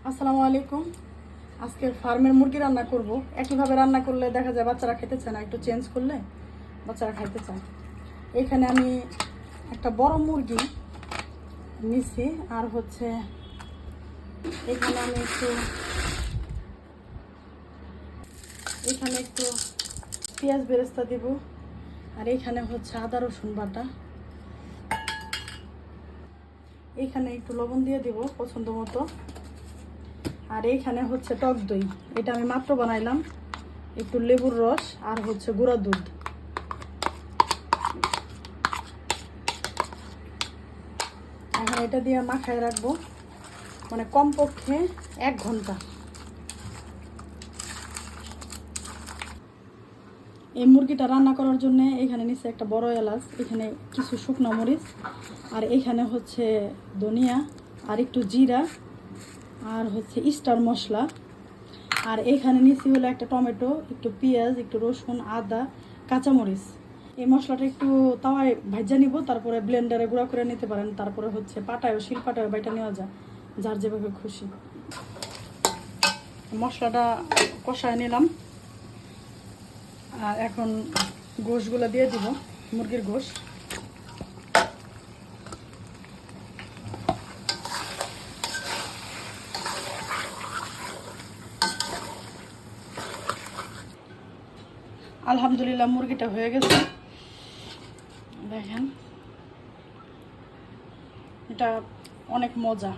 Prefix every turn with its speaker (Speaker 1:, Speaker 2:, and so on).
Speaker 1: আসসালামু আলাইকুম। আজকে ফার্মের মুরগি রান্না করব। একইভাবে রান্না করলে দেখা যায় বাচ্চারা খেতে চায় না, একটু চেঞ্জ করলে বাচ্চারা খাইতে চায়। এখানে আমি একটা বড় মুরগি নিছি, আর হচ্ছে এখানে আমি একটু পেঁয়াজ বেরেস্তা দিব, আর এখানে হচ্ছে আদা রসুন বাটা, এখানে একটু লবণ দিয়ে দিব পছন্দ মতো, আর এইখানে হচ্ছে টক দই। এটা আমি মাত্র বানাইলাম, একটু লেবুর রস আর হচ্ছে গুঁড়া দুধ। এখন এটা দিয়ে মাখায় রাখবো, মানে কমপক্ষে 1 ঘন্টা। এই মুরগিটা রান্না করার জন্য এখানে নিচে একটা বড় এলাচ, এখানে কিছু শুকনো মরিচ, আর এখানে হচ্ছে ধনিয়া, আর একটু জিরা, আর হচ্ছে স্টার মশলা, আর এখানে নিচে হলো একটা টমেটো, একটু পেঁয়াজ, একটু রসুন, আদা, কাঁচামরিচ। এই মশলাটা একটু তাওয়ায় ভাজা নিব, তারপরে ব্লেন্ডারে গুঁড়া করে নিতে পারেন, তারপরে হচ্ছে পাটায়ও শিলপাটায়ও বাইটা নেওয়া যায়, যার যেভাবে খুশি। মশলাটা কষায় নিলাম, আর এখন গোশগুলো দিয়ে দিব, মুরগির গোশ। আলহামদুলিল্লাহ মুরগিটা হয়ে গেছে, দেখেন এটা অনেক মজা।